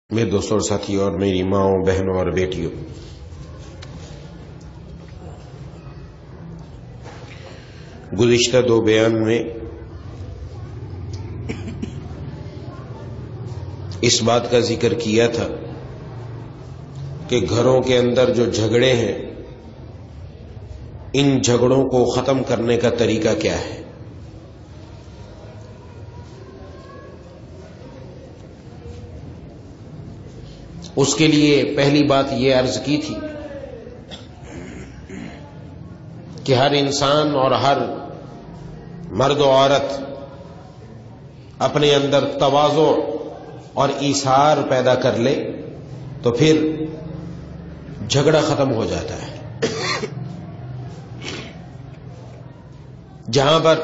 میرے دوستوں اور ساتھیوں اور میری ماؤں بہنوں اور بیٹیوں، گزشتہ دو بیان میں اس بات کا ذکر کیا تھا کہ گھروں کے اندر جو جھگڑے ہیں، ان جھگڑوں کو ختم کرنے کا طریقہ کیا ہے۔ اس کے لیے پہلی بات یہ عرض کی تھی کہ ہر انسان اور ہر مرد و عورت اپنے اندر تواضع اور ایثار پیدا کر لے تو پھر جھگڑا ختم ہو جاتا ہے۔ جہاں پر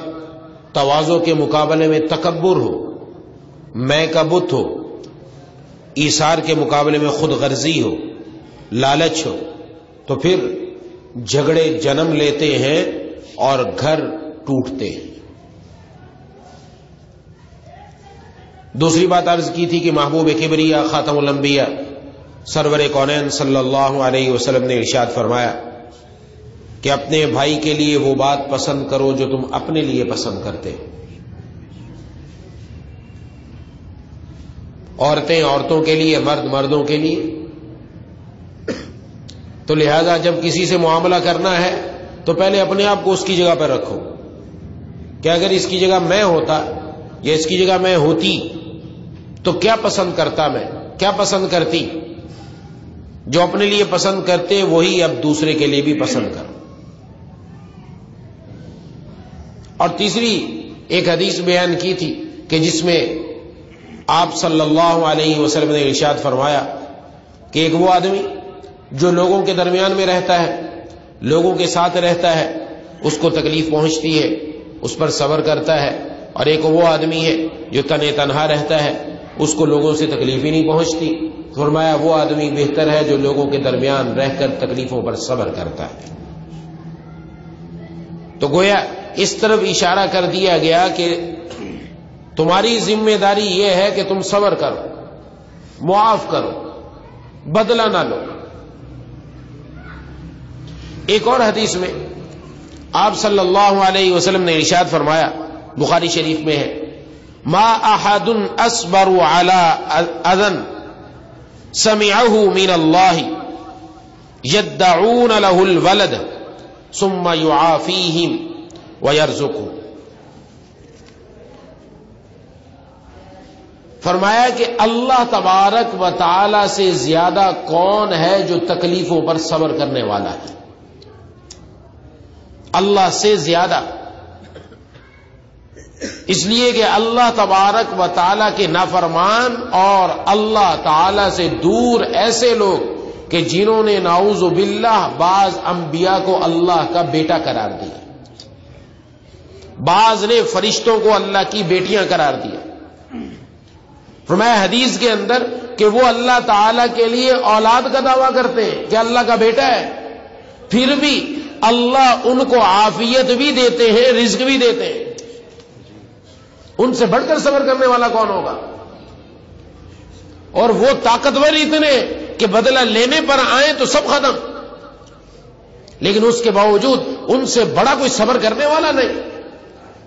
تواضع کے مقابلے میں تکبر ہو، میں کا بت ہو، ایثار کے مقابلے میں خود غرضی ہو، لالچ ہو، تو پھر جھگڑے جنم لیتے ہیں اور گھر ٹوٹتے ہیں۔ دوسری بات عرض کی تھی کہ محبوب کبریا خاتم الانبیاء سرور کونین صلی اللہ علیہ وسلم نے ارشاد فرمایا کہ اپنے بھائی کے لیے وہ بات پسند کرو جو تم اپنے لیے پسند کرتے ہو۔ عورتیں عورتوں کے لیے، مرد مردوں کے لیے۔ تو لہذا جب کسی سے معاملہ کرنا ہے تو پہلے اپنے آپ کو اس کی جگہ پر رکھو کہ اگر اس کی جگہ میں ہوتا یا اس کی جگہ میں ہوتی تو کیا پسند کرتا، میں کیا پسند کرتی۔ جو اپنے لیے پسند کرتے وہی اب دوسرے کے لیے بھی پسند کرو۔ اور تیسری ایک حدیث بیان کی تھی کہ جس میں آپ صلی اللہ علیہ وسلم نے ارشاد فرمایا کہ ایک وہ آدمی جو لوگوں کے درمیان میں رہتا ہے، لوگوں کے ساتھ رہتا ہے، اس کو تکلیف پہنچتی ہے، اس پر صبر کرتا ہے، اور ایک وہ آدمی ہے جو تنہا رہتا ہے، اس کو لوگوں سے تکلیف ہی نہیں پہنچتی۔ فرمایا وہ آدمی بہتر ہے جو لوگوں کے درمیان رہ کر تکلیفوں پر صبر کرتا ہے۔ تو گویا اس طرف اشارہ کر دیا گیا کہ تمہاری ذمہ داری یہ ہے کہ تم صبر کرو، معاف کرو، بدلہ نہ لو۔ ایک اور حدیث میں آپ صلی اللہ علیہ وسلم نے ارشاد فرمایا، بخاری شریف میں ہے، ما احد اصبر على اذى سمعه من الله يدعون له الولد ثم يعافيهم ويرزقهم۔ فرمایا کہ اللہ تبارک و تعالی سے زیادہ کون ہے جو تکلیفوں پر صبر کرنے والا ہے۔ اللہ سے زیادہ، اس لیے کہ اللہ تبارک و تعالی کے نافرمان اور اللہ تعالی سے دور ایسے لوگ کہ جنہوں نے نعوذ باللہ بعض انبیاء کو اللہ کا بیٹا قرار دیا، بعض نے فرشتوں کو اللہ کی بیٹیاں قرار دیا۔ فرمایا حدیث کے اندر کہ وہ اللہ تعالیٰ کے لیے اولاد کا دعویٰ کرتے ہیں کہ اللہ کا بیٹا ہے، پھر بھی اللہ ان کو عافیت بھی دیتے ہیں، رزق بھی دیتے ہیں۔ ان سے بڑھ کر صبر کرنے والا کون ہوگا؟ اور وہ طاقتور اتنے کہ بدلہ لینے پر آئیں تو سب ختم، لیکن اس کے باوجود ان سے بڑا کوئی صبر کرنے والا نہیں۔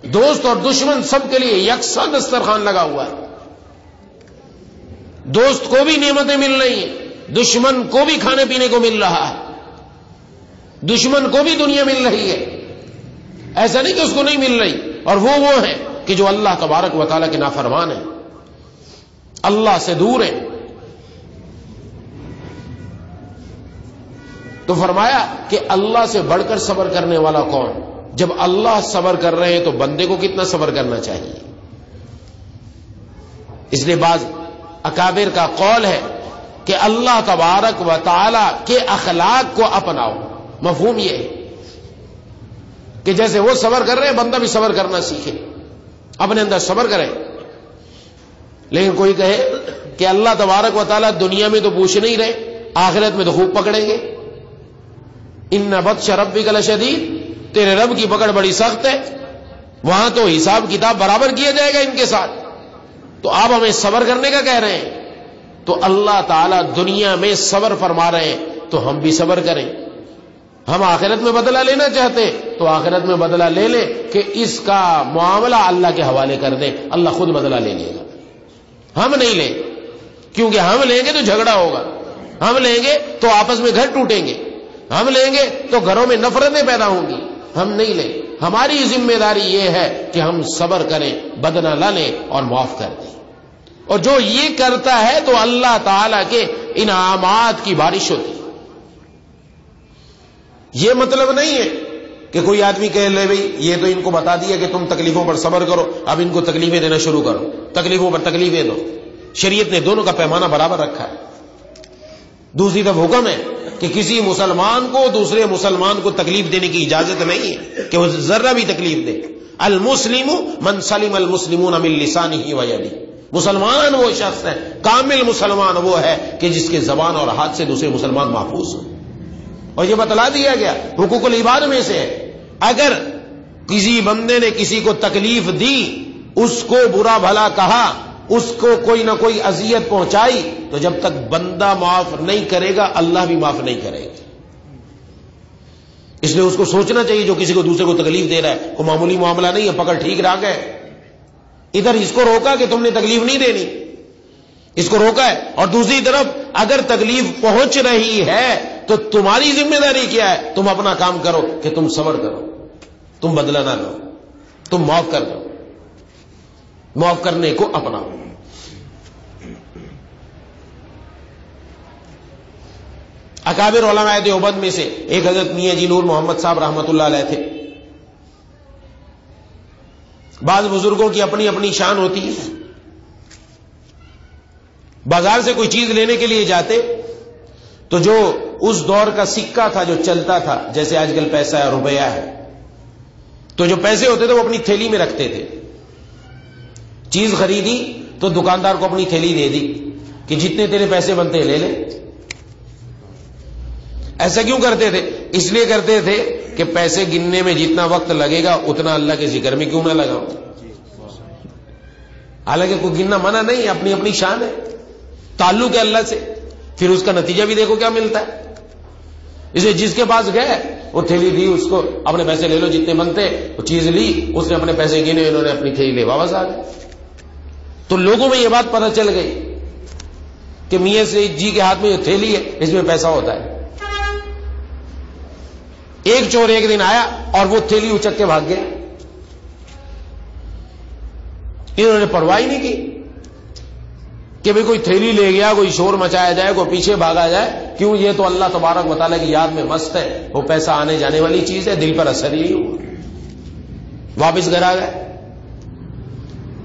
دوست اور دشمن سب کے لیے یکساں دسترخوان لگا ہوا ہے، دوست کو بھی نعمتیں مل رہی ہیں، دشمن کو بھی کھانے پینے کو مل رہا ہے، دشمن کو بھی دنیا مل رہی ہے، ایسا نہیں کہ اس کو نہیں مل رہی۔ اور وہ ہیں کہ جو اللہ تبارک و تعالیٰ کے نافرمان ہیں، اللہ سے دور ہیں۔ تو فرمایا کہ اللہ سے بڑھ کر صبر کرنے والا کون؟ جب اللہ صبر کر رہے ہیں تو بندے کو کتنا صبر کرنا چاہیے۔ اس لیے بعض اکابر کا قول ہے کہ اللہ تبارک و تعالی کے اخلاق کو اپناؤ۔ مفہوم یہ ہے کہ جیسے وہ صبر کر رہے ہیں بندہ بھی صبر کرنا سیکھے، اپنے اندر صبر کرے۔ لیکن کوئی کہے کہ اللہ تبارک و تعالی دنیا میں تو پوچھ نہیں رہے، آخرت میں تو خوب پکڑیں گے۔ ان بطش ربک لشدید، تیرے رب کی پکڑ بڑی سخت ہے، وہاں تو حساب کتاب برابر کیا جائے گا ان کے ساتھ۔ تو آپ ہمیں صبر کرنے کا کہہ رہے ہیں، تو اللہ تعالیٰ دنیا میں صبر فرما رہے ہیں تو ہم بھی صبر کریں. ہم آخرت میں بدلہ لینا چاہتے ہیں تو آخرت میں بدلہ لے لیں کہ اس کا معاملہ اللہ کے حوالے کر دیں, اللہ خود بدلہ لے لے گا. ہم نہیں لیں, کیونکہ ہم لیں گے تو جھگڑا ہوگا, ہم لیں گے تو آپس میں گھر ٹوٹیں گے, ہم لیں گے تو گھروں میں نفرتیں پیدا ہوں گی. ہم نہیں لیں. ہماری ذمہ داری یہ ہے کہ ہم صبر کریں, بدلہ نہ لیں اور معاف کر دیں. اور جو یہ کرتا ہے تو اللہ تعالی کے انعامات کی بارش ہوتی. یہ مطلب نہیں ہے کہ کوئی آدمی کہہ لے بھئی یہ تو ان کو بتا دیا کہ تم تکلیفوں پر صبر کرو, اب ان کو تکلیفیں دینا شروع کرو, تکلیفوں پر تکلیفیں دو. شریعت نے دونوں کا پیمانہ برابر رکھا ہے. دوسری طرف حکم ہے کہ کسی مسلمان کو دوسرے مسلمان کو تکلیف دینے کی اجازت نہیں ہے کہ وہ ذرہ بھی تکلیف دے. المسلم من سلم المسلمون من لسانه ویده. مسلمان وہ شخص ہے, کامل مسلمان وہ ہے کہ جس کے زبان اور ہاتھ سے دوسرے مسلمان محفوظ ہوں. اور یہ بتلا دیا گیا حقوق العباد میں سے ہے. اگر کسی بندے نے کسی کو تکلیف دی, اس کو برا بھلا کہا, اس کو کوئی نہ کوئی اذیت پہنچائی, تو جب تک بندہ معاف نہیں کرے گا اللہ بھی معاف نہیں کرے گا. اس لیے اس کو سوچنا چاہیے جو کسی کو دوسرے کو تکلیف دے رہا ہے کوئی معمولی معاملہ نہیں ہے, پکڑ ٹھیک رہا گئے. ادھر اس کو روکا کہ تم نے تکلیف نہیں دینی, اس کو روکا ہے. اور دوسری طرف اگر تکلیف پہنچ رہی ہے تو تمہاری ذمہ داری کیا ہے؟ تم اپنا کام کرو کہ تم صبر کرو, تم بدلہ نہ لو, تم معاف کر دو, معاف کرنے کو اپناؤ. اکابر علماء دیوبند میں سے ایک حضرت میاں جی نور محمد صاحب رحمۃ اللہ علیہ تھے. بعض بزرگوں کی اپنی اپنی شان ہوتی ہے. بازار سے کوئی چیز لینے کے لیے جاتے تو جو اس دور کا سکہ تھا جو چلتا تھا, جیسے آج کل پیسہ ہے, روپیہ ہے, تو جو پیسے ہوتے تھے وہ اپنی تھیلی میں رکھتے تھے. چیز خریدی تو دکاندار کو اپنی تھیلی دے دی کہ جتنے تیرے پیسے بنتے ہیں لے لے. ایسا کیوں کرتے تھے؟ اس لیے کرتے تھے کہ پیسے گننے میں جتنا وقت لگے گا اتنا اللہ کے ذکر میں کیوں نہ لگاؤں. حالانکہ کوئی گننا منع نہیں, اپنی اپنی شان ہے, تعلق ہے اللہ سے. پھر اس کا نتیجہ بھی دیکھو کیا ملتا ہے. اسے جس کے پاس گئے وہ تھیلی دی, اس کو اپنے پیسے لے لو جتنے بنتے, وہ چیز لی, اس نے اپنے پیسے گنے, انہوں نے اپنی تھیلی لے واپس آ گئے. تو لوگوں میں یہ بات پتہ چل گئی کہ میاں سید جی کے ہاتھ میں جو تھیلی ہے اس میں پیسہ ہوتا ہے. ایک چور ایک دن آیا اور وہ تھیلی اچک کے بھاگ گیا. انہوں نے پرواہ نہیں کی کہ بھئی کوئی تھیلی لے گیا, کوئی شور مچایا جائے, کوئی پیچھے بھاگا جائے. کیوں؟ یہ تو اللہ تبارک و تعالیٰ کی یاد میں مست ہے, وہ پیسہ آنے جانے والی چیز ہے, دل پر اثر ہی نہیں ہوا. واپس گھر آ گئے.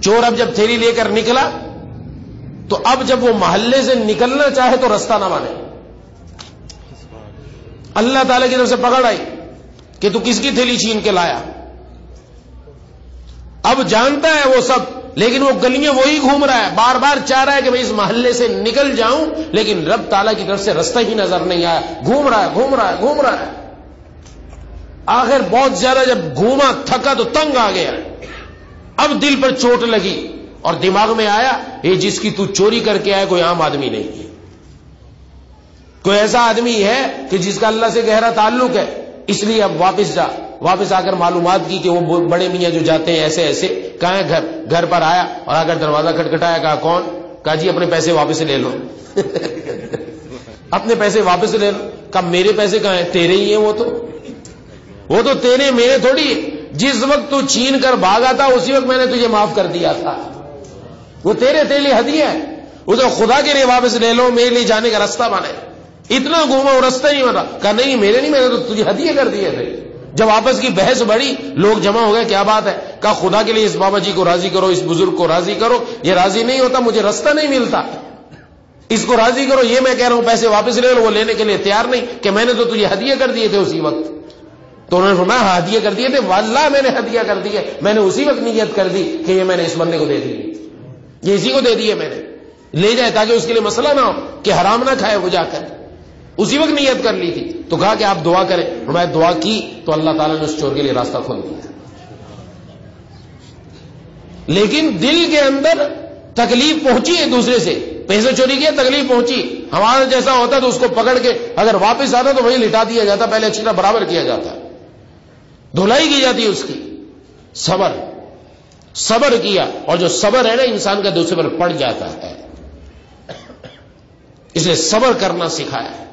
چور اب جب تھیلی لے کر نکلا تو اب جب وہ محلے سے نکلنا چاہے تو رستہ نہ مانے. اللہ تعالیٰ کی طرف سے پکڑ آئی کہ تو کس کی تھیلی چھین کے لایا. اب جانتا ہے وہ سب, لیکن وہ گلیاں وہی گھوم رہا ہے, بار بار چاہ رہا ہے کہ میں اس محلے سے نکل جاؤں, لیکن رب تعالیٰ کی طرف سے رستہ ہی نظر نہیں آیا. گھوم رہا ہے, گھوم رہا ہے, گھوم رہا ہے. آخر بہت زیادہ جب گھوما تھکا تو تنگ آ گیا. اب دل پر چوٹ لگی اور دماغ میں آیا یہ جس کی تو چوری کر کے آیا کوئی عام آدمی نہیں ہے, کوئی ایسا آدمی ہے کہ جس کا اللہ سے گہرا تعلق ہے. اس لیے اب واپس جا. واپس آ کر معلومات کی کہ وہ بڑے میاں جو جاتے ہیں ایسے ایسے. کہاں ہے گھر پر آیا اور آ کر دروازہ کھٹکھٹایا. کہا کون؟ کہا جی اپنے پیسے واپس لے لو. اپنے پیسے واپس لے لو. کہا میرے پیسے کہاں ہیں؟ تیرے ہی ہیں وہ تو تیرے, میرے تھوڑی. جس وقت تو چھین کر بھاگا تھا اسی وقت میں نے تجھے معاف کر دیا تھا. وہ تیرے لیے ہدیہ ہے, اسے خدا کے لیے واپس لے لو, میرے لیے جانے کا راستہ بنے. اتنا گھوما وہ راستہ نہیں بنا. کہا نہیں میرے نہیں, میں نے تو تجھے ہدیہ کر دیے تھے. جب آپس کی بحث بڑھی, لوگ جمع ہو گئے, کیا بات ہے؟ کہا خدا کے لیے اس بابا جی کو راضی کرو, اس بزرگ کو راضی کرو. یہ راضی نہیں ہوتا, مجھے راستہ نہیں ملتا. اس کو راضی کرو, یہ میں کہہ رہا ہوں پیسے واپس لے لو. وہ لینے کے لیے تیار نہیں کہ میں نے تو تجھے ہدیہ کر دیے تھے اسی وقت. تو انہوں نے فرمایا ہاں ہدیہ کر دیے تھے, واللہ میں نے ہدیہ کر دیے. میں نے اسی وقت نیت کر دی کہ یہ میں نے اس بندے کو دے دی, یہ اسی کو دے دیے, میں نے لے جائے تاکہ اس کے لیے مسئلہ نہ ہو کہ حرام نہ کھائے وہ جا کر. اسی وقت نیت کر لی تھی. تو کہا کہ آپ دعا کریں. میں دعا کی تو اللہ تعالیٰ نے اس چور کے لیے راستہ کھول دیا. لیکن دل کے اندر تکلیف پہنچی ایک دوسرے سے، پیسے چوری کیے تکلیف پہنچی، ہمارا جیسا ہوتا تو اس کو پکڑ کے اگر واپس آتا تو وہیں لٹا دیا جاتا، پہلے اچھی طرح برابر کیا جاتا، دھلائی کی جاتی ہے اس کی۔ صبر کیا، اور جو صبر ہے نا انسان کا دوسرے پر پڑ جاتا ہے، اس لیے صبر کرنا سکھایا ہے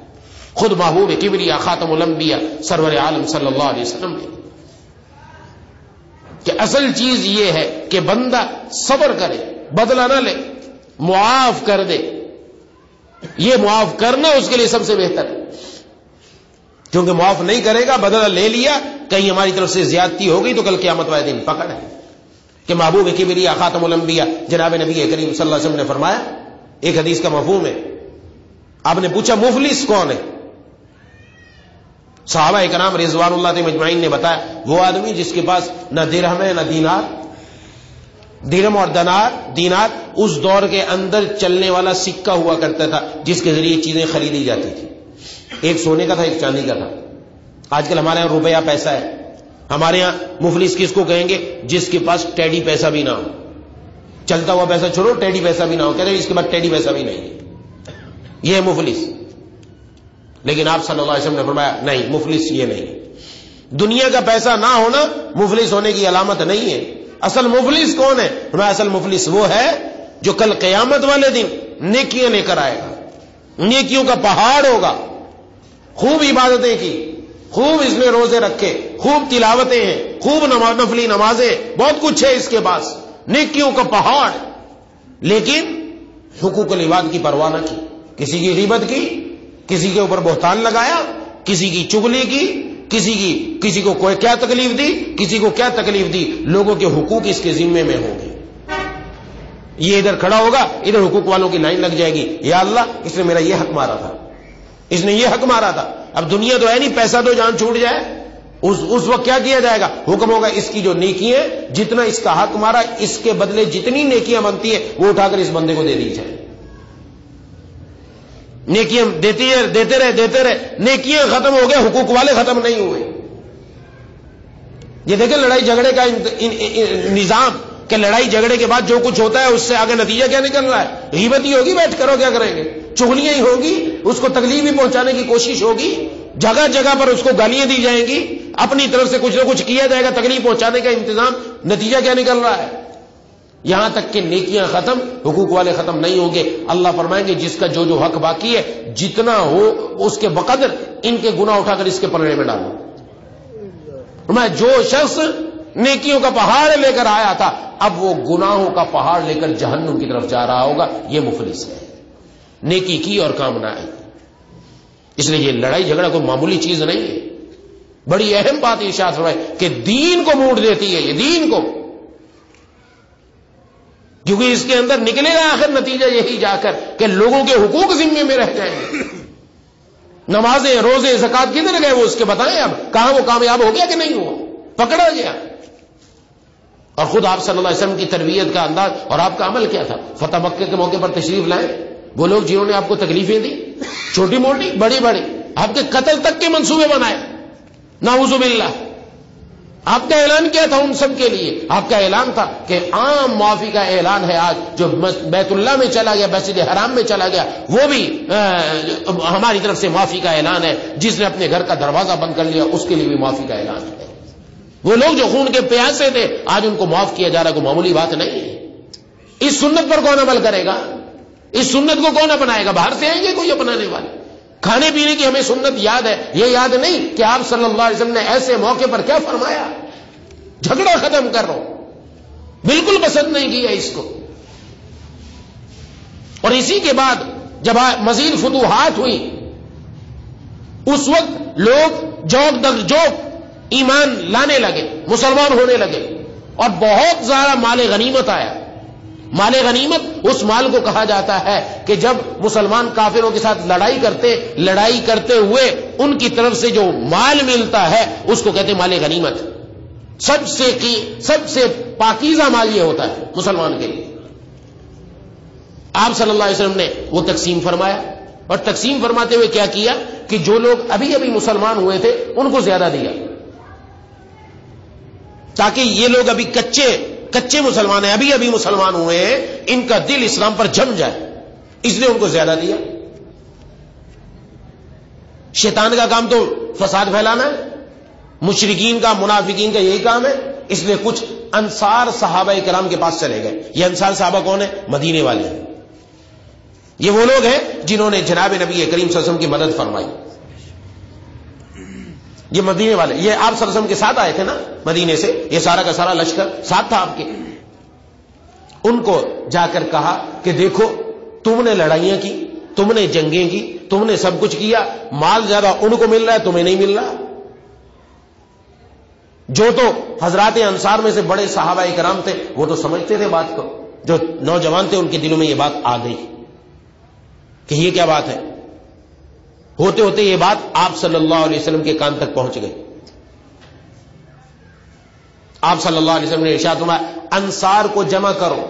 خود محبوب کبریا خاتم الانبیاء سرور عالم صلی اللہ علیہ وسلم نے، کہ اصل چیز یہ ہے کہ بندہ صبر کرے، بدلہ نہ لے، معاف کر دے، یہ معاف کرنا اس کے لیے سب سے بہتر ہے، کیونکہ معاف نہیں کرے گا، بدلہ لے لیا، کہیں ہماری طرف سے زیادتی ہو گئی تو کل قیامت والے دن پکڑ ہے۔ کہ محبوب کبریا خاتم الانبیاء جناب نبی کریم صلی اللہ علیہ وسلم نے فرمایا، ایک حدیث کا مفہوم ہے، آپ نے پوچھا مفلس کون ہے؟ صحابہ کرام رضوان اللہ علیہم اجمعین نے بتایا وہ آدمی جس کے پاس نہ درہم ہے نہ دینار، درہم اور دینار اس دور کے اندر چلنے والا سکہ ہوا کرتا تھا جس کے ذریعے چیزیں خریدی جاتی تھی، ایک سونے کا تھا ایک چاندی کا تھا۔ آج کل ہمارے یہاں روپیہ پیسہ ہے، ہمارے یہاں مفلس کس کو کہیں گے؟ جس کے پاس ٹیڈی پیسہ بھی نہ ہو، چلتا ہوا پیسہ چھوڑو ٹیڈی پیسہ بھی نہ ہو، کہتے ہیں اس کے بعد ٹیڈی پیسہ بھی نہیں ہے، یہ ہے مفلس۔ لیکن آپ صلی اللہ علیہ وسلم نے فرمایا نہیں، مفلس یہ نہیں، دنیا کا پیسہ نہ ہونا مفلس ہونے کی علامت نہیں ہے۔ اصل مفلس کون ہے؟ فرمایا اصل مفلس وہ ہے جو کل قیامت والے دن نیکیاں لے کر آئے گا، نیکیوں کا پہاڑ ہوگا، خوب عبادتیں کی، خوب اس نے روزے رکھے، خوب تلاوتیں ہیں، خوب نفلی نمازیں، بہت کچھ ہے اس کے پاس، نیکیوں کا پہاڑ، لیکن حقوق العباد کی پرواہ نہ کی، کسی کی غیبت کی، کسی کے اوپر بہتان لگایا، کسی کی چغلی کی، کسی کو کوئی کیا تکلیف دی، کسی کو کیا تکلیف دی، لوگوں کے حقوق اس کے ذمے میں ہوں گے۔ یہ ادھر کھڑا ہوگا، ادھر حقوق والوں کی لائن لگ جائے گی، یا اللہ اس نے میرا یہ حق مارا تھا، اس نے یہ حق مارا تھا۔ اب دنیا تو ہے نہیں، پیسہ تو جان چھوٹ جائے، اس وقت کیا کیا جائے گا؟ حکم ہوگا اس کی جو نیکیاں جتنا اس کا حق مارا اس کے بدلے جتنی نیکیاں بنتی ہیں وہ اٹھا کر اس بندے کو دے دی جائے۔ نیکیاں دیتے رہے، نیکیاں ختم ہو گئے، حقوق والے ختم نہیں ہوئے۔ یہ دیکھیں لڑائی جھگڑے کا نظام، کہ لڑائی جھگڑے کے بعد جو کچھ ہوتا ہے اس سے آگے نتیجہ کیا نکل رہا ہے؟ غیبت ہی ہوگی، بیٹھ کرو کیا کریں گے، چغلیاں ہی ہوگی، اس کو تکلیف ہی پہنچانے کی کوشش ہوگی، جگہ جگہ پر اس کو گالیاں دی جائیں گی، اپنی طرف سے کچھ نہ کچھ کیا جائے گا تکلیف پہنچانے کا انتظام، نتیجہ کیا نکل رہا ہے؟ یہاں تک کہ نیکیاں ختم، حقوق والے ختم نہیں ہوں گے۔ اللہ فرمائیں گے جس کا جو حق باقی ہے جتنا ہو اس کے بقدر ان کے گناہ اٹھا کر اس کے پلڑے میں ڈالو۔ فرمایا جو شخص نیکیوں کا پہاڑ لے کر آیا تھا اب وہ گناہوں کا پہاڑ لے کر جہنم کی طرف جا رہا ہوگا، یہ مفلس ہے، نیکی کی اور کام نہ آئی۔ اس لیے یہ لڑائی جھگڑا کوئی معمولی چیز نہیں ہے، بڑی اہم بات ارشاد فرمائے کہ دین کو موڑ دیتی ہے، یہ دین کو، کیونکہ اس کے اندر نکلے گا آخر نتیجہ یہی جا کر کہ لوگوں کے حقوق ذمے میں رہ جائیں گے۔ نمازیں، روزے، زکات کدھر گئے وہ اس کے بتائیں، اب کہاں وہ کامیاب ہو گیا کہ نہیں ہوا، پکڑا گیا۔ اور خود آپ صلی اللہ علیہ وسلم کی تربیت کا انداز اور آپ کا عمل کیا تھا؟ فتح مکہ کے موقع پر تشریف لائے، وہ لوگ جنہوں نے آپ کو تکلیفیں دی، چھوٹی موٹی بڑی بڑی، آپ کے قتل تک کے منصوبے بنائے، نعوذ باللہ۔ آپ کا اعلان کیا تھا ان سب کے لیے؟ آپ کا اعلان تھا کہ عام معافی کا اعلان ہے آج، جو بیت اللہ میں چلا گیا، مسجد حرام میں چلا گیا، وہ بھی ہماری طرف سے معافی کا اعلان ہے، جس نے اپنے گھر کا دروازہ بند کر لیا اس کے لیے بھی معافی کا اعلان ہے۔ وہ لوگ جو خون کے پیاسے تھے آج ان کو معاف کیا جا رہا ہے، کوئی معمولی بات نہیں ہے۔ اس سنت پر کون عمل کرے گا؟ اس سنت کو کون اپنائے گا؟ باہر سے آئیں گے کوئی اپنانے والے؟ کھانے پینے کی ہمیں سنت یاد ہے، یہ یاد نہیں کہ آپ صلی اللہ علیہ وسلم نے ایسے موقع پر کیا فرمایا؟ جھگڑا ختم کر رہا ہوں، بالکل پسند نہیں کیا اس کو۔ اور اسی کے بعد جب مزید فتوحات ہوئی اس وقت لوگ جوک در جوک ایمان لانے لگے، مسلمان ہونے لگے، اور بہت زیادہ مال غنیمت آیا۔ مال غنیمت اس مال کو کہا جاتا ہے کہ جب مسلمان کافروں کے ساتھ لڑائی کرتے ہوئے ان کی طرف سے جو مال ملتا ہے اس کو کہتے ہیں مال غنیمت۔ سب سے پاکیزہ مال یہ ہوتا ہے مسلمان کے لیے۔ آپ صلی اللہ علیہ وسلم نے وہ تقسیم فرمایا، اور تقسیم فرماتے ہوئے کیا کیا کہ جو لوگ ابھی مسلمان ہوئے تھے ان کو زیادہ دیا، تاکہ یہ لوگ ابھی کچے کچے مسلمان ہیں, ابھی ابھی مسلمان ہوئے ہیں, ان کا دل اسلام پر جم جائے, اس نے ان کو زیادہ دیا. شیطان کا کام تو فساد پھیلانا ہے, مشرکین کا منافقین کا یہی کام ہے. اس لیے کچھ انصار صحابہ کرام کے پاس چلے گئے. یہ انصار صحابہ کون ہیں؟ مدینے والے ہیں. یہ وہ لوگ ہیں جنہوں نے جناب نبی کریم صلی اللہ علیہ وسلم کی مدد فرمائی. یہ مدینے والے, یہ آپ صلی اللہ علیہ وسلم کے ساتھ آئے تھے نا مدینے سے, یہ سارا کا سارا لشکر ساتھ تھا آپ کے. ان کو جا کر کہا کہ دیکھو تم نے لڑائیاں کی, تم نے جنگیں کی, تم نے سب کچھ کیا, مال زیادہ ان کو مل رہا ہے, تمہیں نہیں مل رہا. جو تو حضرات انصار میں سے بڑے صحابہ کرام تھے وہ تو سمجھتے تھے بات کو, جو نوجوان تھے ان کے دلوں میں یہ بات آ گئی کہ یہ کیا بات ہے. ہوتے ہوتے یہ بات آپ صلی اللہ علیہ وسلم کے کان تک پہنچ گئی. آپ صلی اللہ علیہ وسلم نے ارشاد فرمایا انصار کو جمع کرو,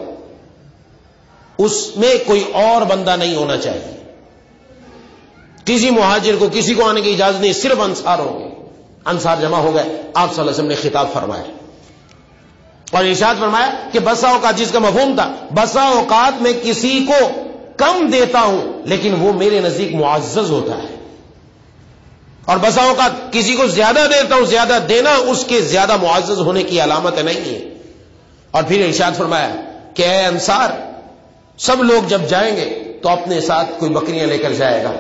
اس میں کوئی اور بندہ نہیں ہونا چاہیے, کسی مہاجر کو کسی کو آنے کی اجازت نہیں, صرف انصار ہوں گے. انصار جمع ہو گئے. آپ صلی اللہ علیہ وسلم نے خطاب فرمایا اور ارشاد فرمایا کہ بسا اوقات, جس کا مفہوم تھا بسا اوقات میں کسی کو کم دیتا ہوں لیکن وہ میرے نزدیک معزز ہوتا ہے, اور بسا اوقات کسی کو زیادہ دیتا ہوں, زیادہ دینا اس کے زیادہ معزز ہونے کی علامت نہیں ہے. اور پھر ارشاد فرمایا کہ اے انصار, سب لوگ جب جائیں گے تو اپنے ساتھ کوئی بکریاں لے کر جائے گا,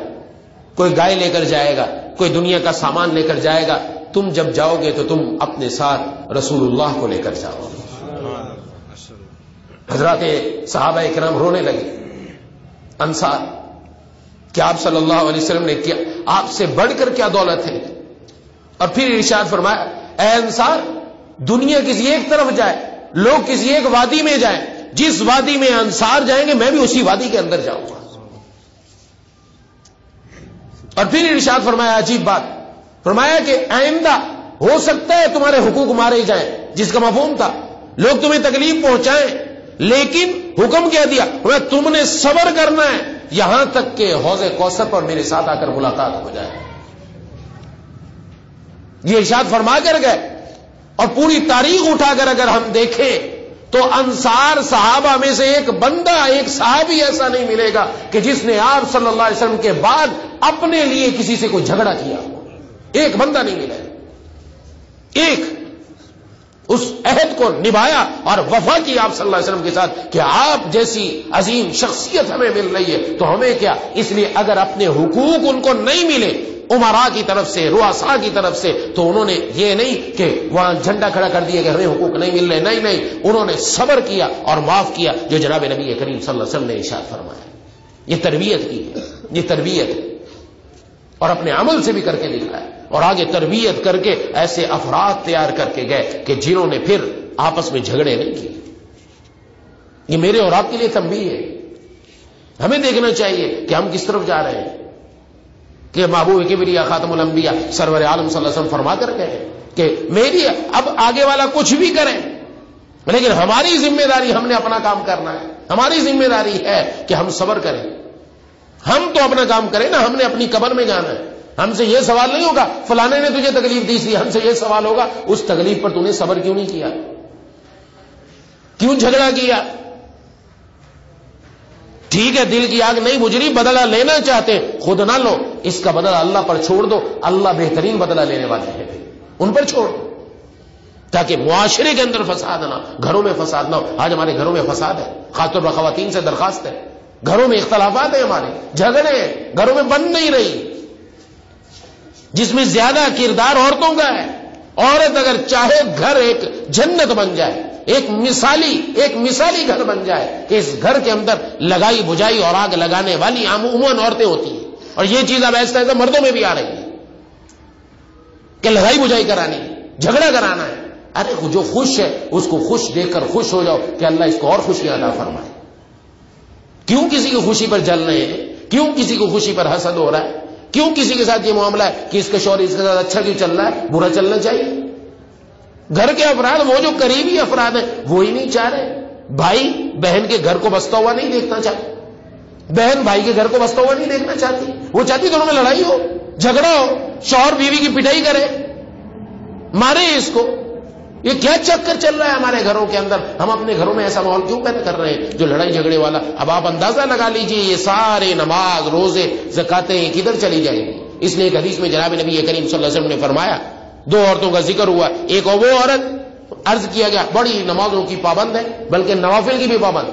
کوئی گائے لے کر جائے گا, کوئی دنیا کا سامان لے کر جائے گا. تم جب جاؤ گے تو تم اپنے ساتھ رسول اللہ کو لے کر جاؤ گے. حضرات صحابہ کرام رونے لگے. انصار, کیا آپ صلی اللہ علیہ وسلم نے کیا, آپ سے بڑھ کر کیا دولت ہے. اور پھر ارشاد فرمایا اے انصار, دنیا کسی ایک طرف جائے, لوگ کسی ایک وادی میں جائیں, جس وادی میں انصار جائیں گے میں بھی اسی وادی کے اندر جاؤں گا. اور پھر ارشاد فرمایا عجیب بات, فرمایا کہ آئندہ ہو سکتا ہے تمہارے حقوق مارے جائیں, جس کا مفہوم تھا لوگ تمہیں تکلیف پہنچائیں, لیکن حکم کیا دیا تم نے صبر کرنا ہے یہاں تک کہ حوض کوثر پر میرے ساتھ آ کر ملاقات ہو جائے. یہ ارشاد فرما کر گئے. اور پوری تاریخ اٹھا کر اگر ہم دیکھیں تو انصار صحابہ میں سے ایک بندہ, ایک صحابی ایسا نہیں ملے گا کہ جس نے آپ صلی اللہ علیہ وسلم کے بعد اپنے لیے کسی سے کوئی جھگڑا کیا. ایک بندہ نہیں ملا, ایک اس عہد کو نبھایا اور وفا کی آپ صلی اللہ علیہ وسلم کے ساتھ کہ آپ جیسی عظیم شخصیت ہمیں مل رہی ہے تو ہمیں کیا. اس لیے اگر اپنے حقوق ان کو نہیں ملے امراء کی طرف سے, رؤساء کی طرف سے, تو انہوں نے یہ نہیں کہ وہاں جھنڈا کھڑا کر دیا کہ ہمیں حقوق نہیں مل رہے, نہیں, انہوں نے صبر کیا اور معاف کیا, جو جناب نبی کریم صلی اللہ علیہ وسلم نے ارشاد فرمایا. یہ تربیت کی ہے, یہ تربیت ہے, اور اپنے عمل سے بھی کر کے دکھایا. اور آگے تربیت کر کے ایسے افراد تیار کر کے گئے کہ جنہوں نے پھر آپس میں جھگڑے نہیں کیے. یہ میرے اور آپ کے لیے تنبیہ ہے. ہمیں دیکھنا چاہیے کہ ہم کس طرف جا رہے ہیں. کہ محبوب کبریا خاتم الانبیاء سرور عالم صلی اللہ علیہ وسلم فرما کر گئے کہ میری اب آگے والا کچھ بھی کریں لیکن ہماری ذمہ داری, ہم نے اپنا کام کرنا ہے. ہماری ذمہ داری ہے کہ ہم صبر کریں. ہم تو اپنا کام کریں نا, ہم نے اپنی قبر میں جانا ہے. ہم سے یہ سوال نہیں ہوگا فلانے نے تجھے تکلیف دی اس لیے, ہم سے یہ سوال ہوگا اس تکلیف پر تو نے صبر کیوں نہیں کیا, کیوں جھگڑا کیا. ٹھیک ہے دل کی آگ نہیں بجھری, بدلہ لینا چاہتے خود نہ لو, اس کا بدلہ اللہ پر چھوڑ دو. اللہ بہترین بدلہ لینے والے ہیں, ان پر چھوڑ دو تاکہ معاشرے کے اندر فساد نہ, گھروں میں فساد نہ ہو. آج ہمارے گھروں میں فساد ہے, خاص طور پر خواتین سے درخواست ہے. گھروں میں اختلافات ہیں, ہمارے جھگڑے ہیں, گھروں میں بن نہیں رہی, جس میں زیادہ کردار عورتوں کا ہے. عورت اگر چاہے گھر ایک جنت بن جائے, ایک مثالی گھر بن جائے کہ اس گھر کے اندر لگائی بجھائی اور آگ لگانے والی عموماً عورتیں ہوتی ہیں. اور یہ چیز اب ایسا ایسا مردوں میں بھی آ رہی ہے کہ لگائی بجھائی کرانی, جھگڑا کرانا ہے. ارے جو خوش ہے اس کو خوش دیکھ کر خوش ہو جاؤ کہ اللہ اس کو اور خوشیاں عطا فرمائے. کیوں کسی کی خوشی پر جل رہے ہیں, کیوں کسی کو خوشی پر حسد ہو رہا ہے, کیوں کسی کے ساتھ یہ معاملہ ہے کہ اس کا شوہر اس کے ساتھ اچھا کیوں چل رہا ہے, برا چلنا چاہیے. گھر کے افراد, وہ جو قریبی افراد ہیں وہی نہیں چاہ رہے. بھائی بہن کے گھر کو بستا ہوا نہیں دیکھنا چاہتے, بہن بھائی کے گھر کو بستا ہوا نہیں دیکھنا چاہتی. وہ چاہتی دونوں میں لڑائی ہو, جھگڑا ہو, شوہر بیوی کی پٹائی کرے, مارے اس کو. یہ کیا چکر چل رہا ہے ہمارے گھروں کے اندر؟ ہم اپنے گھروں میں ایسا ماحول کیوں پیدا کر رہے ہیں جو لڑائی جھگڑے والا؟ اب آپ اندازہ لگا لیجئے یہ سارے نماز، روزے، زکاتیں کدھر چلی جائیں گی؟ اس لیے ایک حدیث میں جناب نبی کریم صلی اللہ علیہ وسلم نے فرمایا، دو عورتوں کا ذکر ہوا، ایک وہ عورت عرض کیا گیا بڑی نمازوں کی پابند ہے، بلکہ نوافل کی بھی پابند،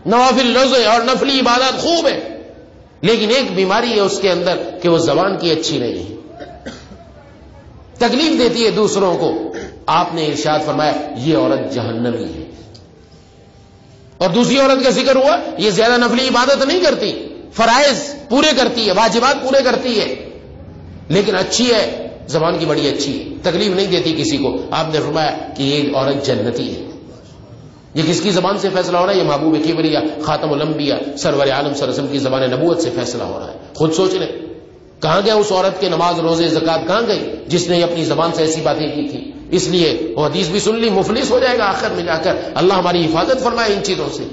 نوافل روزے اور نفلی عبادات خوب ہے، لیکن ایک بیماری ہے اس کے اندر کہ وہ زبان کی اچھی نہیں ہے، تکلیف دیتی ہے دوسروں کو۔ آپ نے ارشاد فرمایا یہ عورت جہنمی ہے۔ اور دوسری عورت کا ذکر ہوا، یہ زیادہ نفلی عبادت نہیں کرتی، فرائض پورے کرتی ہے، واجبات پورے کرتی ہے، لیکن اچھی ہے، زبان کی بڑی اچھی ہے، تکلیف نہیں دیتی کسی کو۔ آپ نے فرمایا کہ یہ عورت جنتی ہے۔ یہ کس کی زبان سے فیصلہ ہو رہا ہے؟ یہ محبوب کبریا خاتم الانبیاء سرور عالم صلی اللہ علیہ وسلم کی زبان نبوت سے فیصلہ ہو رہا ہے۔ خود سوچ لیں کہاں گیا اس عورت کے نماز، روزے، زکات کہاں گئی جس نے اپنی زبان سے ایسی باتیں کی تھی؟ اس لیے وہ حدیث بھی سن لی، مفلس ہو جائے گا آخر میں جا کر۔ اللہ ہماری حفاظت فرمائے ان چیزوں سے،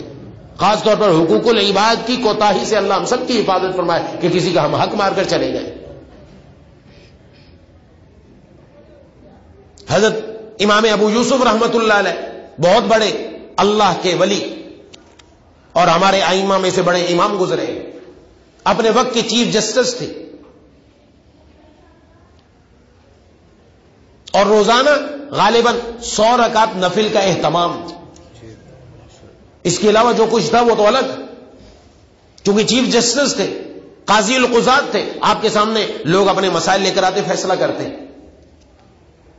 خاص طور پر حقوق العباد کی کوتاہی سے اللہ ہم سب کی حفاظت فرمائے کہ کسی کا ہم حق مار کر چلے گئے۔ حضرت امام ابو یوسف رحمت اللہ علیہ بہت بڑے اللہ کے ولی اور ہمارے ائمہ میں سے بڑے امام گزرے، اپنے وقت کے چیف جسٹس تھے، اور روزانہ غالباً 100 رکعت نفل کا اہتمام تھا۔ اس کے علاوہ جو کچھ تھا وہ تو الگ، چونکہ چیف جسٹس تھے، قاضی القضات تھے، آپ کے سامنے لوگ اپنے مسائل لے کر آتے، فیصلہ کرتے۔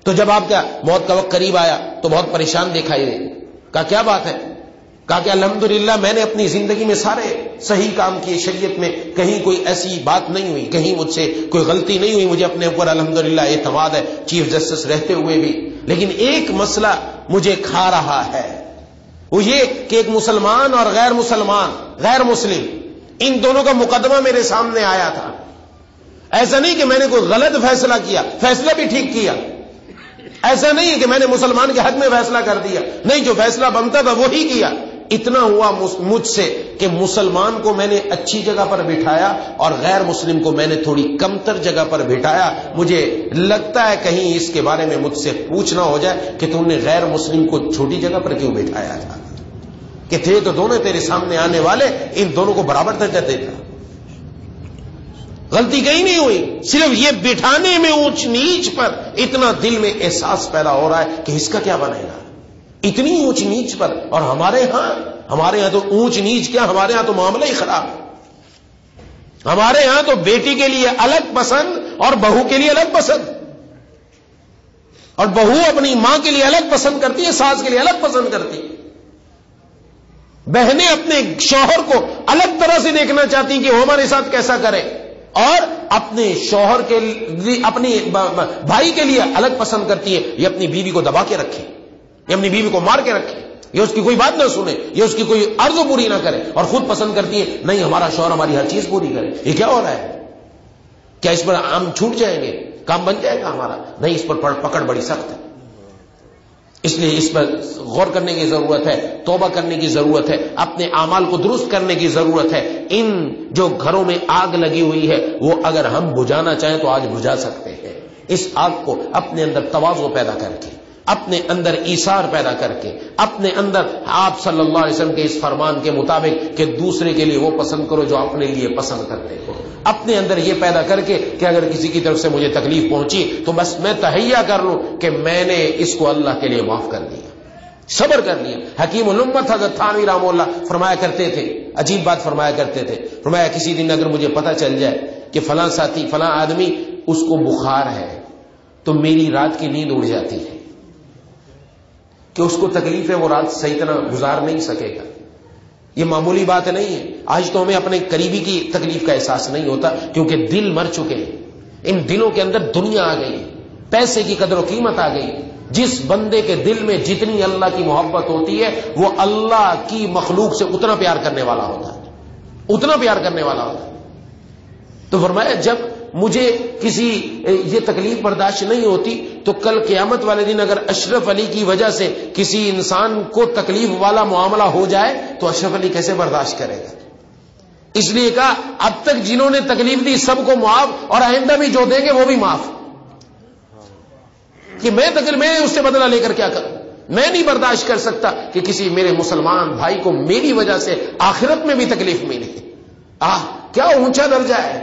تو جب آپ کا موت کا وقت قریب آیا تو بہت پریشان دکھائی دے، کہا کیا بات ہے؟ کہا کہ الحمدللہ میں نے اپنی زندگی میں سارے صحیح کام کیے، شریعت میں کہیں کوئی ایسی بات نہیں ہوئی، کہیں مجھ سے کوئی غلطی نہیں ہوئی، مجھے اپنے اوپر الحمدللہ اعتماد ہے چیف جسٹس رہتے ہوئے بھی، لیکن ایک مسئلہ مجھے کھا رہا ہے، وہ یہ کہ ایک مسلمان اور غیر مسلمان، غیر مسلم، ان دونوں کا مقدمہ میرے سامنے آیا تھا۔ ایسا نہیں کہ میں نے کوئی غلط فیصلہ کیا، فیصلہ بھی ٹھیک کیا، ایسا نہیں ہے کہ میں نے مسلمان کے حق میں فیصلہ کر دیا، نہیں، جو فیصلہ بنتا تھا وہی کیا۔ اتنا ہوا مجھ سے کہ مسلمان کو میں نے اچھی جگہ پر بٹھایا اور غیر مسلم کو میں نے تھوڑی کمتر جگہ پر بٹھایا۔ مجھے لگتا ہے کہیں اس کے بارے میں مجھ سے پوچھنا ہو جائے کہ تم نے غیر مسلم کو چھوٹی جگہ پر کیوں بٹھایا تھا، کہ تھے تو دونوں تیرے سامنے آنے والے، ان دونوں کو برابر درجہ دیتا۔ غلطی کہیں نہیں ہوئی، صرف یہ بٹھانے میں اونچ نیچ پر اتنا دل میں احساس پیدا ہو رہا ہے کہ اس کا کیا بنے گا، اتنی اونچ نیچ پر۔ اور ہمارے ہاں تو اونچ نیچ کیا، ہمارے ہاں تو معاملہ ہی خراب ہے۔ ہمارے ہاں تو بیٹی کے لیے الگ پسند اور بہو کے لیے الگ پسند، اور بہو اپنی ماں کے لیے الگ پسند کرتی ہے، ساس کے لیے الگ پسند کرتی ہے۔ بہنیں اپنے شوہر کو الگ طرح سے دیکھنا چاہتی ہیں کہ وہ ہمارے ساتھ کیسا کرے، اور اپنے شوہر کے لیے، اپنی بھائی کے لیے الگ پسند کرتی ہے، یہ اپنی بیوی کو دبا کے رکھے، یہ اپنی بیوی کو مار کے رکھے، یہ اس کی کوئی بات نہ سنے، یہ اس کی کوئی عرض پوری نہ کرے، اور خود پسند کرتی ہے نہیں ہمارا شوہر ہماری ہر چیز پوری کرے۔ یہ کیا ہو رہا ہے؟ کیا اس پر ہم چھوٹ جائیں گے، کام بن جائے گا ہمارا؟ نہیں، اس پر پکڑ بڑی سخت ہے۔ اس لیے اس پر غور کرنے کی ضرورت ہے، توبہ کرنے کی ضرورت ہے، اپنے اعمال کو درست کرنے کی ضرورت ہے۔ ان جو گھروں میں آگ لگی ہوئی ہے وہ اگر ہم بجھانا چاہیں تو آج بجھا سکتے ہیں۔ اس آگ کو اپنے اندر تواضع پیدا کر کے، اپنے اندر ایثار پیدا کر کے، اپنے اندر آپ صلی اللہ علیہ وسلم کے اس فرمان کے مطابق کہ دوسرے کے لیے وہ پسند کرو جو اپنے لیے پسند کرتے ہو، اپنے اندر یہ پیدا کر کے کہ اگر کسی کی طرف سے مجھے تکلیف پہنچی تو بس میں تہیہ کر لوں کہ میں نے اس کو اللہ کے لیے معاف کر دیا، صبر کر لیا۔ حکیم الامت حضرت تھانوی رحمہ اللہ فرمایا کرتے تھے، عجیب بات فرمایا کرتے تھے، فرمایا کسی دن اگر مجھے پتہ چل جائے کہ فلاں ساتھی، فلاں آدمی اس کو بخار ہے تو میری رات کی نیند اڑ جاتی ہے، کہ اس کو تکلیف ہے، وہ رات صحیح طرح گزار نہیں سکے گا۔ یہ معمولی بات نہیں ہے۔ آج تو ہمیں اپنے قریبی کی تکلیف کا احساس نہیں ہوتا کیونکہ دل مر چکے ہیں، ان دلوں کے اندر دنیا آ گئی، پیسے کی قدر و قیمت آ گئی۔ جس بندے کے دل میں جتنی اللہ کی محبت ہوتی ہے وہ اللہ کی مخلوق سے اتنا پیار کرنے والا ہوتا ہے، اتنا پیار کرنے والا ہوتا ہے۔ تو فرمایا جب مجھے کسی یہ تکلیف برداشت نہیں ہوتی تو کل قیامت والے دن اگر اشرف علی کی وجہ سے کسی انسان کو تکلیف والا معاملہ ہو جائے تو اشرف علی کیسے برداشت کرے گا؟ اس لیے کہا اب تک جنہوں نے تکلیف دی سب کو معاف، اور آئندہ بھی جو دیں گے وہ بھی معاف، کہ میں اس سے بدلہ لے کر کیا کروں؟ میں نہیں برداشت کر سکتا کہ کسی میرے مسلمان بھائی کو میری وجہ سے آخرت میں بھی تکلیف ملے. کیا اونچا درجہ ہے.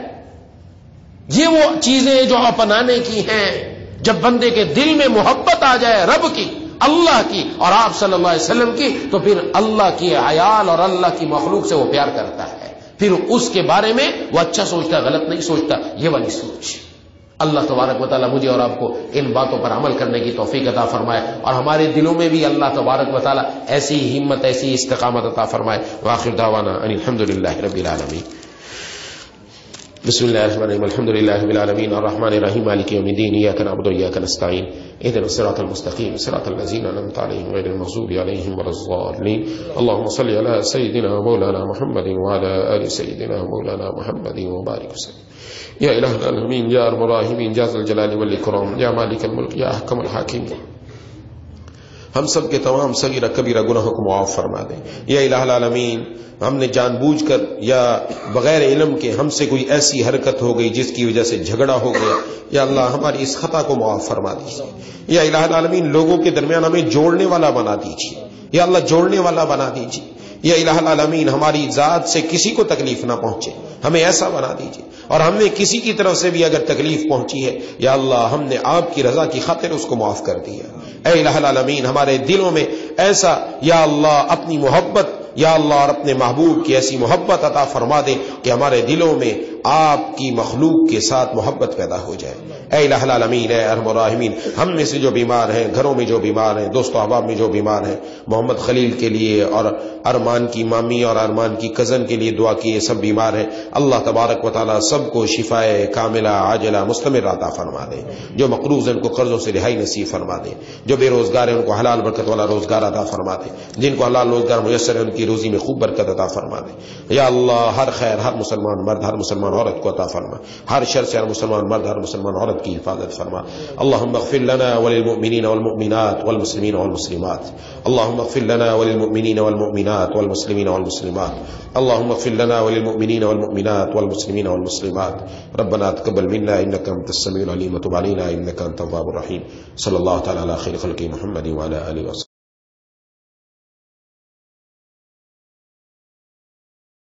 یہ وہ چیزیں جو اپنانے کی ہیں جب بندے کے دل میں محبت آ جائے رب کی، اللہ کی اور آپ صلی اللہ علیہ وسلم کی، تو پھر اللہ کی عیال اور اللہ کی مخلوق سے وہ پیار کرتا ہے. پھر اس کے بارے میں وہ اچھا سوچتا، غلط نہیں سوچتا. یہ والی سوچ. اللہ تبارک و تعالیٰ مجھے اور آپ کو ان باتوں پر عمل کرنے کی توفیق عطا فرمائے، اور ہمارے دلوں میں بھی اللہ تبارک و تعالیٰ ایسی ہمت، ایسی استقامت عطا فرمائے. وآخر دعوانا ان الحمدللہ رب العالمین. بسم اللہ الرحمن الرحیم. الحمدللہ رب العالمین الرحمن الرحیم مالک یوم الدین. ایاک نعبد وایاک نستعین. اهدنا الصراط المستقیم صراط الذین انعمت علیہم غیر المغضوب علیہم ولا الضالین. اللهم صل علی سیدنا مولانا محمد وعلى آل سیدنا مولانا محمد وبارک وسلم. یا الہ العالمین یا ارحم الراحمین یا ذا الجلال والاکرام یا مالک الملک یا احکم الحاکمین. ہم سب کے تمام صغیرہ کبیرہ گناہوں کو معاف فرما دیں. یا الہ العالمین، ہم نے جان بوجھ کر یا بغیر علم کے ہم سے کوئی ایسی حرکت ہو گئی جس کی وجہ سے جھگڑا ہو گیا، یا اللہ ہماری اس خطا کو معاف فرما دیجیے. یا الہ العالمین، لوگوں کے درمیان ہمیں جوڑنے والا بنا دیجیے. یا اللہ جوڑنے والا بنا دیجیے. یا الہ العالمین، ہماری ذات سے کسی کو تکلیف نہ پہنچے، ہمیں ایسا بنا دیجیے. اور ہم نے کسی کی طرف سے بھی اگر تکلیف پہنچی ہے، یا اللہ ہم نے آپ کی رضا کی خاطر اس کو معاف کر دیا. اے الہ العالمین، ہمارے دلوں میں ایسا یا اللہ اپنی محبت، یا اللہ اور اپنے محبوب کی ایسی محبت عطا فرما دے کہ ہمارے دلوں میں آپ کی مخلوق کے ساتھ محبت پیدا ہو جائے. اے الہ العالمین، اے ارحم الراحمین، ہم میں سے جو بیمار ہیں، گھروں میں جو بیمار ہیں، دوست و احباب میں جو بیمار ہیں، محمد خلیل کے لیے اور ارمان کی مامی اور ارمان کی کزن کے لیے دعا کیے، سب بیمار ہیں. اللہ تبارک و تعالی سب کو شفائے کاملہ عاجلہ مستمر عطا فرما دے. جو مقروض ہیں ان کو قرضوں سے رہائی نصیب فرما دے. جو بے روزگار ہیں ان کو حلال برکت والا روزگار عطا فرما دے. جن کو حلال روزگار میسر ہے ان کی روزی میں خوب برکت عطا فرما دے. یا اللہ ہر خیر ہر مسلمان مرد ہر مسلمان عورت کو عطا فرما. ہر شر سے ہر مسلمان مرد ہر مسلمان عورت کی حفاظت فرما. اللهم اغفر لنا وللمؤمنين والمؤمنات والمسلمين والمسلمات. اللهم اغفر لنا وللمؤمنين والمؤمنات والمسلمين والمسلمات. اللهم اغفر لنا وللمؤمنين والمؤمنات والمسلمين والمسلمات. ربنا تقبل منا انك انت السميع العليم وتب علينا انك انت التواب الرحيم. صلى الله تعالى على خير خلقه محمد وعلى اله وصحبه.